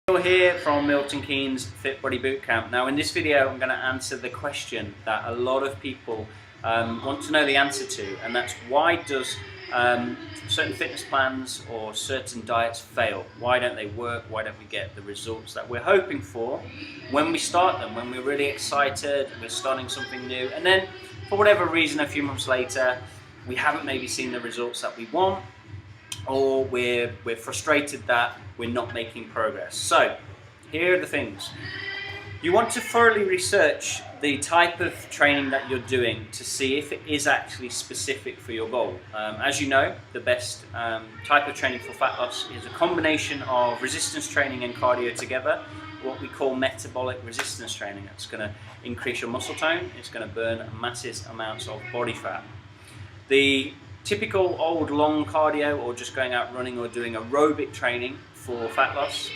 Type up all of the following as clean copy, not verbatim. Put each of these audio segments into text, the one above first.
Neil here from Milton Keynes Fit Body Bootcamp. Now in this video I'm going to answer the question that a lot of people want to know the answer to, and that's why does certain fitness plans or certain diets fail? Why don't they work? Why don't we get the results that we're hoping for when we start them, when we're really excited, we're starting something new, and then for whatever reason a few months later we haven't maybe seen the results that we want, or we're frustrated that we're not making progress. So here are the things. You want to thoroughly research the type of training that you're doing to see if it is actually specific for your goal. As you know, the best type of training for fat loss is a combination of resistance training and cardio together, what we call metabolic resistance training. That's going to increase your muscle tone, it's going to burn massive amounts of body fat. The typical old long cardio, or just going out running or doing aerobic training for fat loss,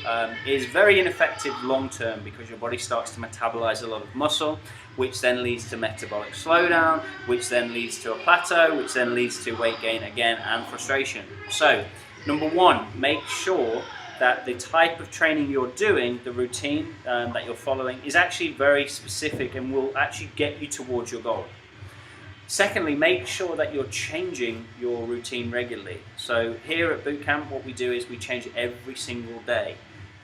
is very ineffective long term, because your body starts to metabolize a lot of muscle, which then leads to metabolic slowdown, which then leads to a plateau, which then leads to weight gain again and frustration. So number one, make sure that the type of training you're doing, the routine that you're following, is actually very specific and will actually get you towards your goal. Secondly, make sure that you're changing your routine regularly. So here at Bootcamp, what we do is we change it every single day.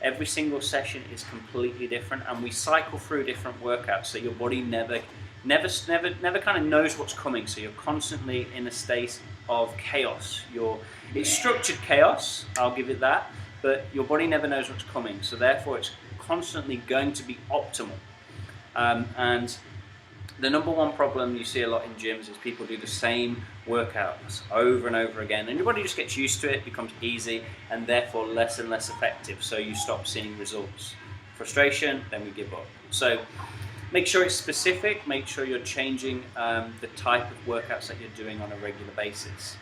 Every single session is completely different, and we cycle through different workouts, so your body never kind of knows what's coming. So you're constantly in a state of chaos. It's structured chaos, I'll give it that, but your body never knows what's coming. So therefore, it's constantly going to be optimal. And the number one problem you see a lot in gyms is people do the same workouts over and over again, and your body just gets used to it, becomes easy, and therefore less and less effective, so you stop seeing results. Frustration, then we give up. So make sure it's specific, make sure you're changing the type of workouts that you're doing on a regular basis.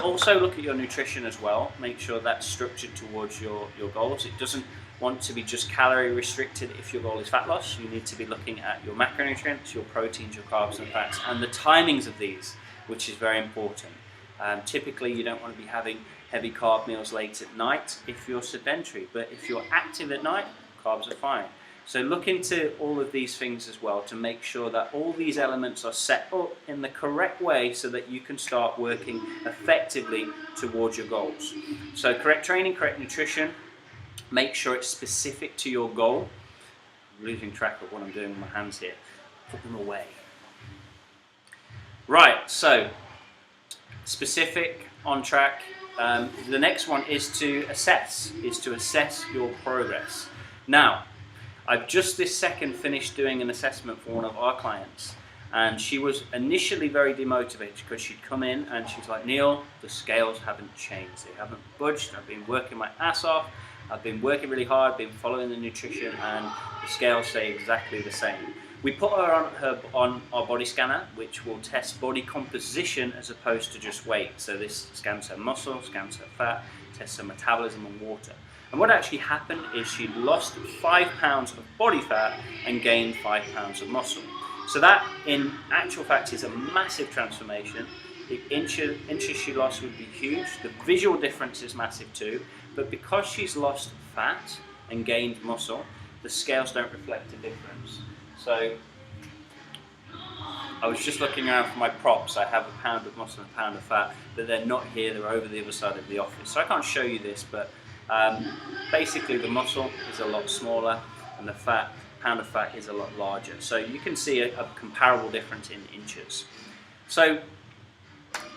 Also look at your nutrition as well, make sure that's structured towards your goals. It doesn't want to be just calorie restricted if your goal is fat loss. You need to be looking at your macronutrients, your proteins, your carbs and fats, and the timings of these, which is very important. Typically you don't want to be having heavy carb meals late at night if you're sedentary, but if you're active at night, carbs are fine. So look into all of these things as well to make sure that all these elements are set up in the correct way so that you can start working effectively towards your goals. So correct training, correct nutrition, make sure it's specific to your goal. I'm losing track of what I'm doing with my hands here. Put them away. Right, so specific, on track. The next one is to assess your progress. Now, I've just this second finished doing an assessment for one of our clients, and she was initially very demotivated because she'd come in and she's like, Neil, the scales haven't changed, they haven't budged, I've been working my ass off, I've been working really hard, been following the nutrition, and the scales stay exactly the same. We put her on our body scanner, which will test body composition as opposed to just weight. So this scans her muscle, scans her fat, tests her metabolism and water. And what actually happened is she lost 5 pounds of body fat and gained 5 pounds of muscle. So that, in actual fact, is a massive transformation. The inches she lost would be huge. The visual difference is massive too. But because she's lost fat and gained muscle, the scales don't reflect the difference. So I was just looking around for my props. I have a pound of muscle and a pound of fat, but they're not here. They're over the other side of the office. So I can't show you this, but basically the muscle is a lot smaller and the pound of fat is a lot larger. So you can see a comparable difference in inches. So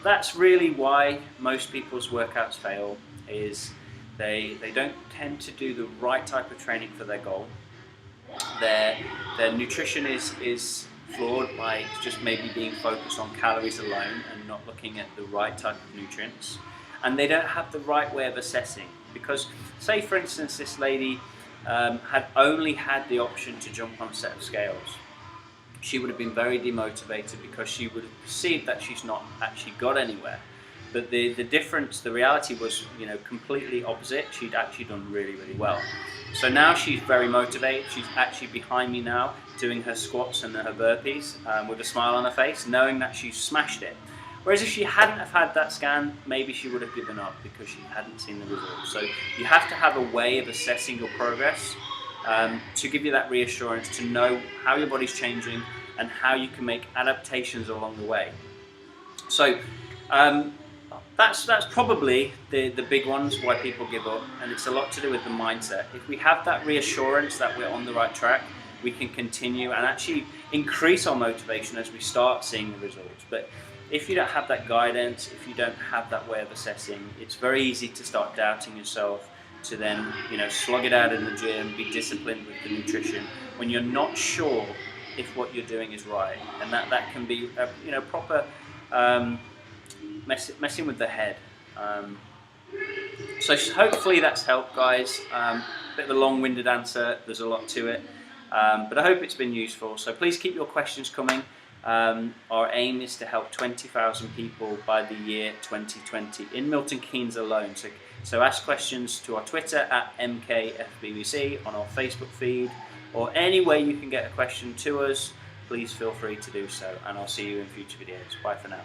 that's really why most people's workouts fail, is they don't tend to do the right type of training for their goal. Their nutrition is flawed by just maybe being focused on calories alone and not looking at the right type of nutrients. And they don't have the right way of assessing, because say for instance this lady had only had the option to jump on a set of scales. She would have been very demotivated because she would have perceived that she's not actually got anywhere. But the difference, the reality was, completely opposite. She'd actually done really, really well. So now she's very motivated. She's actually behind me now doing her squats and her burpees with a smile on her face, knowing that she's smashed it. Whereas if she hadn't have had that scan, maybe she would have given up because she hadn't seen the results. So you have to have a way of assessing your progress to give you that reassurance, to know how your body's changing and how you can make adaptations along the way. So that's probably the big ones why people give up, and it's a lot to do with the mindset. If we have that reassurance that we're on the right track, we can continue and actually increase our motivation as we start seeing the results. But if you don't have that guidance, if you don't have that way of assessing, it's very easy to start doubting yourself, to then slug it out in the gym, be disciplined with the nutrition when you're not sure if what you're doing is right, and that can be proper messing with the head. So hopefully that's helped, guys. Bit of a long-winded answer, there's a lot to it, but I hope it's been useful. So please keep your questions coming. Our aim is to help 20,000 people by the year 2020 in Milton Keynes alone. So ask questions to our Twitter at MKFBBC, on our Facebook feed, or any way you can get a question to us. Please feel free to do so, and I'll see you in future videos. Bye for now.